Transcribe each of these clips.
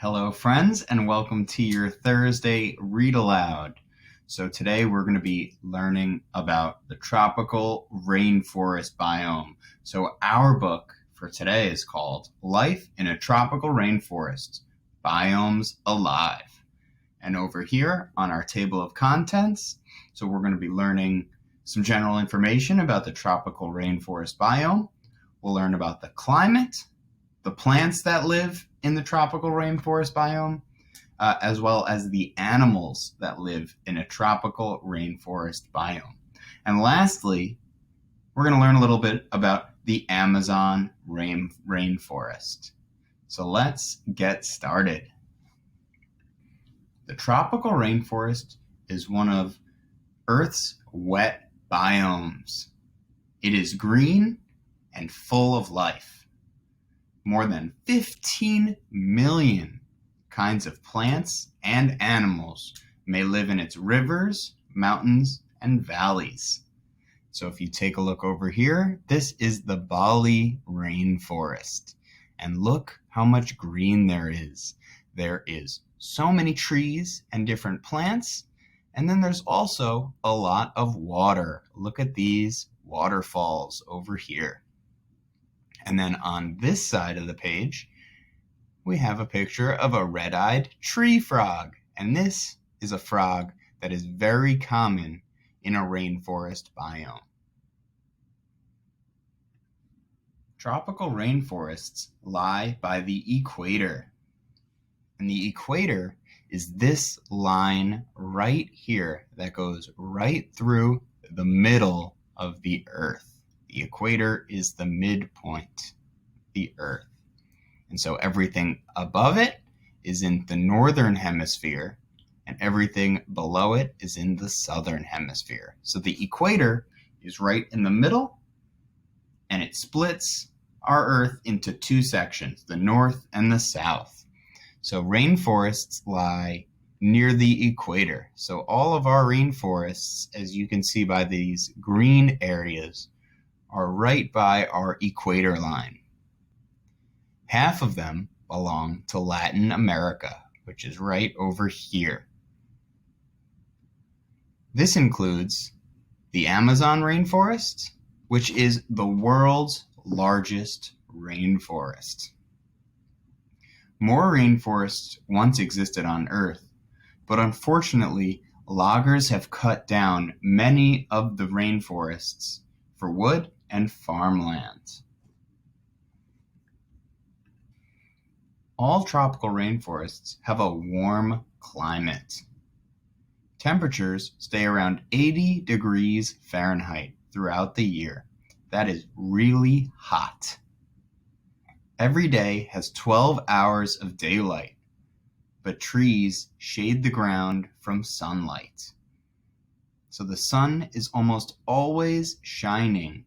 Hello, friends, and welcome to your Thursday Read Aloud. So today we're going to be learning about the tropical rainforest biome. So our book for today is called Life in a Tropical Rainforest, Biomes Alive. And over here on our table of contents, so we're going to be learning some general information about the tropical rainforest biome. We'll learn about the climate, the plants that live in the tropical rainforest biome, as well as the animals that live in a tropical rainforest biome. And lastly, we're going to learn a little bit about the Amazon rainforest. So let's get started. The tropical rainforest is one of Earth's wet biomes. It is green and full of life. More than 15 million kinds of plants and animals may live in its rivers, mountains, and valleys. So if you take a look over here, this is the Bali rainforest. And look how much green there is. There is so many trees and different plants. And then there's also a lot of water. Look at these waterfalls over here. And then on this side of the page, we have a picture of a red-eyed tree frog. And this is a frog that is very common in a rainforest biome. Tropical rainforests lie by the equator. And the equator is this line right here that goes right through the middle of the Earth. The equator is the midpoint, the Earth. And so everything above it is in the northern hemisphere, and everything below it is in the southern hemisphere. So the equator is right in the middle, and it splits our Earth into two sections, the north and the south. So rainforests lie near the equator. So all of our rainforests, as you can see by these green areas, are right by our equator line. Half of them belong to Latin America, which is right over here. This includes the Amazon rainforest, which is the world's largest rainforest. More rainforests once existed on Earth, but unfortunately, loggers have cut down many of the rainforests for wood and farmland. All tropical rainforests have a warm climate. Temperatures stay around 80 degrees Fahrenheit throughout the year. That is really hot. Every day has 12 hours of daylight, but trees shade the ground from sunlight. So the sun is almost always shining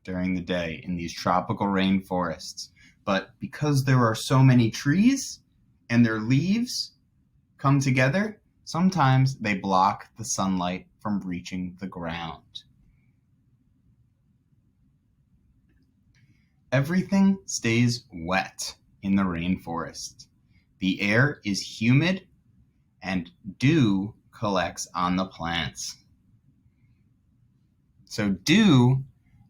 during the day in these tropical rainforests. But because there are so many trees and their leaves come together, sometimes they block the sunlight from reaching the ground. Everything stays wet in the rainforest. The air is humid and dew collects on the plants. So dew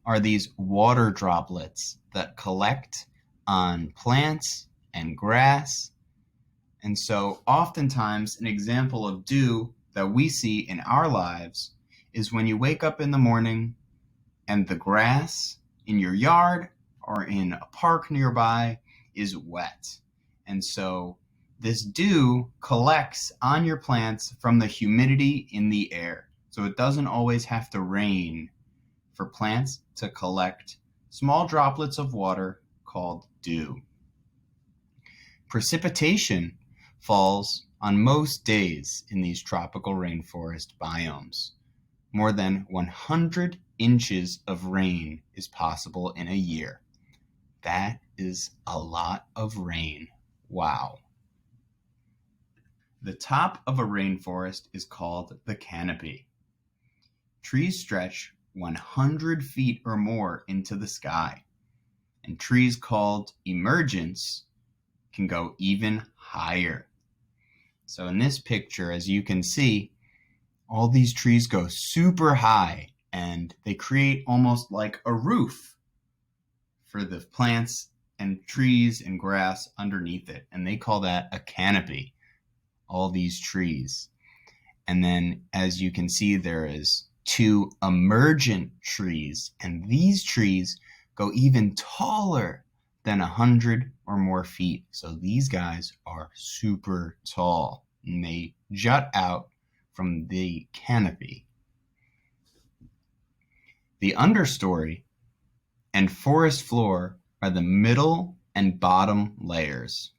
are these water droplets that collect on plants and grass. And so oftentimes an example of dew that we see in our lives is when you wake up in the morning and the grass in your yard or in a park nearby is wet. And so this dew collects on your plants from the humidity in the air. So it doesn't always have to rain for plants to collect small droplets of water called dew. Precipitation falls on most days in these tropical rainforest biomes. More than 100 inches of rain is possible in a year. That is a lot of rain. Wow. The top of a rainforest is called the canopy. Trees stretch 100 feet or more into the sky, and trees called emergents can go even higher. So in this picture, as you can see, all these trees go super high and they create almost like a roof for the plants and trees and grass underneath it. And they call that a canopy, all these trees. And then as you can see, there is 2 emergent trees, and these trees go even taller than 100 or more feet. So these guys are super tall and they jut out from the canopy. The understory and forest floor are the middle and bottom layers.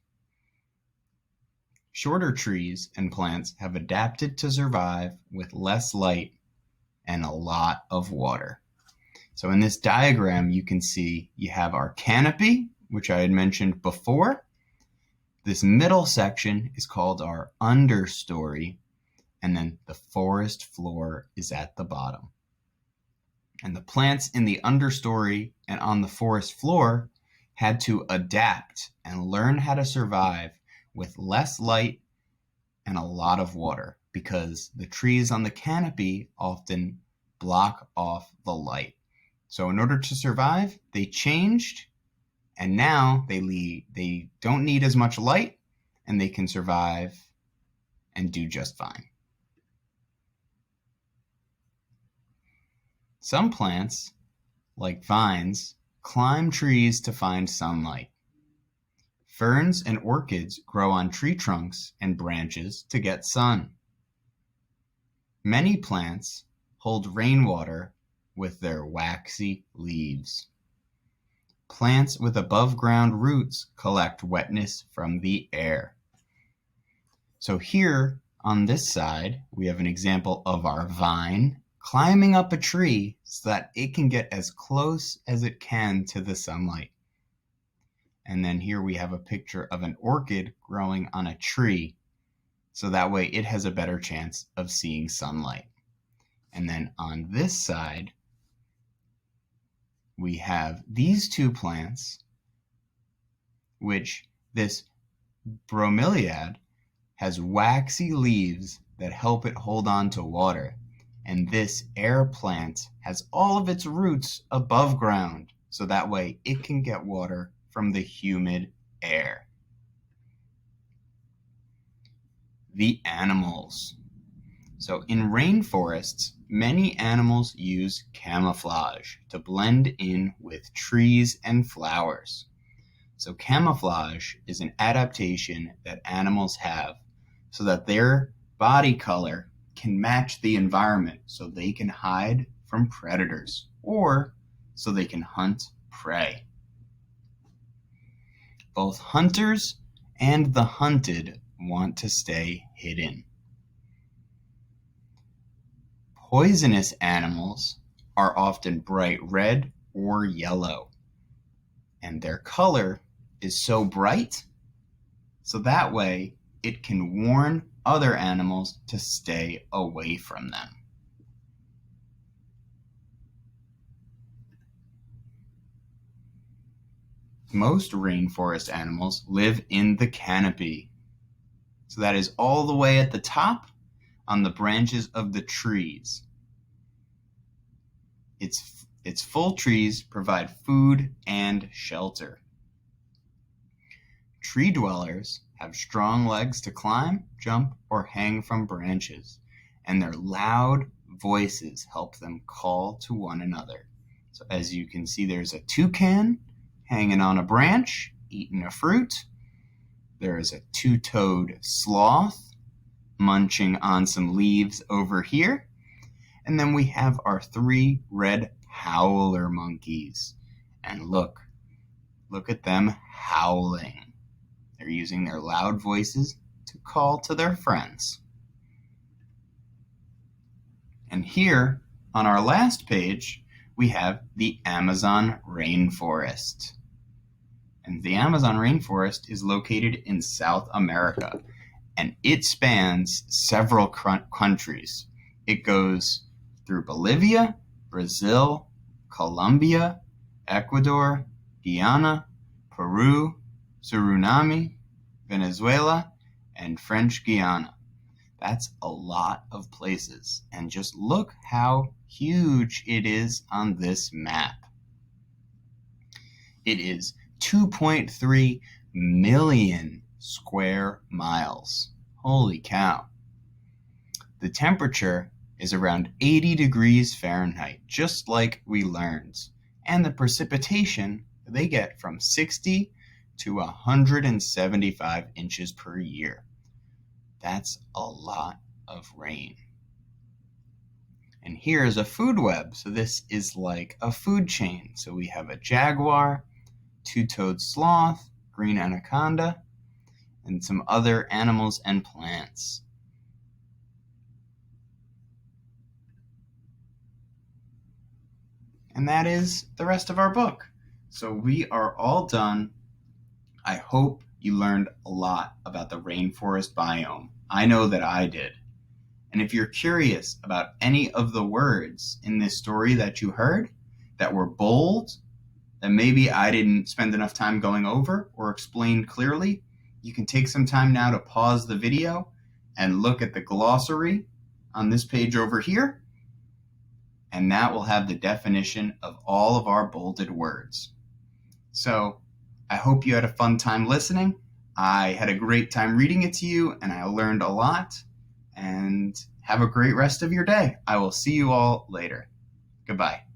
Shorter trees and plants have adapted to survive with less light and a lot of water. So in this diagram, you can see you have our canopy, which I had mentioned before. This middle section is called our understory, and then the forest floor is at the bottom. And the plants in the understory and on the forest floor had to adapt and learn how to survive with less light and a lot of water, because the trees on the canopy often block off the light. So in order to survive, they changed, and now they don't need as much light, and they can survive and do just fine. Some plants, like vines, climb trees to find sunlight. Ferns and orchids grow on tree trunks and branches to get sun. Many plants hold rainwater with their waxy leaves. Plants with above-ground roots collect wetness from the air. So here on this side, we have an example of our vine climbing up a tree so that it can get as close as it can to the sunlight. And then here we have a picture of an orchid growing on a tree, so that way it has a better chance of seeing sunlight. And then on this side, we have these 2 plants, which this bromeliad has waxy leaves that help it hold on to water. And this air plant has all of its roots above ground, so that way it can get water from the humid air. The animals. So in rainforests, many animals use camouflage to blend in with trees and flowers. So camouflage is an adaptation that animals have so that their body color can match the environment, so they can hide from predators or so they can hunt prey. Both hunters and the hunted want to stay hidden. Poisonous animals are often bright red or yellow, and their color is so bright so that way it can warn other animals to stay away from them. Most rainforest animals live in the canopy. So that is all the way at the top on the branches of the trees. Its full trees provide food and shelter. Tree dwellers have strong legs to climb, jump, or hang from branches, and their loud voices help them call to one another. So as you can see, there's a toucan hanging on a branch, eating a fruit. There is a 2-toed sloth munching on some leaves over here. And then we have our 3 red howler monkeys. And look at them howling. They're using their loud voices to call to their friends. And here on our last page, we have the Amazon rainforest. And the Amazon rainforest is located in South America, and it spans several countries. It goes through Bolivia, Brazil, Colombia, Ecuador, Guyana, Peru, Suriname, Venezuela, and French Guiana. That's a lot of places. And just look how huge it is on this map. It is 2.3 million square miles. Holy cow. The temperature is around 80 degrees Fahrenheit, just like we learned. And the precipitation, they get from 60 to 175 inches per year. That's a lot of rain. And here's a food web. So this is like a food chain. So we have a jaguar, two-toed sloth, green anaconda, and some other animals and plants. And that is the rest of our book. So we are all done. I hope you learned a lot about the rainforest biome. I know that I did. And if you're curious about any of the words in this story that you heard that were bold, that maybe I didn't spend enough time going over or explain clearly, you can take some time now to pause the video and look at the glossary on this page over here, and that will have the definition of all of our bolded words. So I hope you had a fun time listening. I had a great time reading it to you, and I learned a lot. And have a great rest of your day. I will see you all later. Goodbye.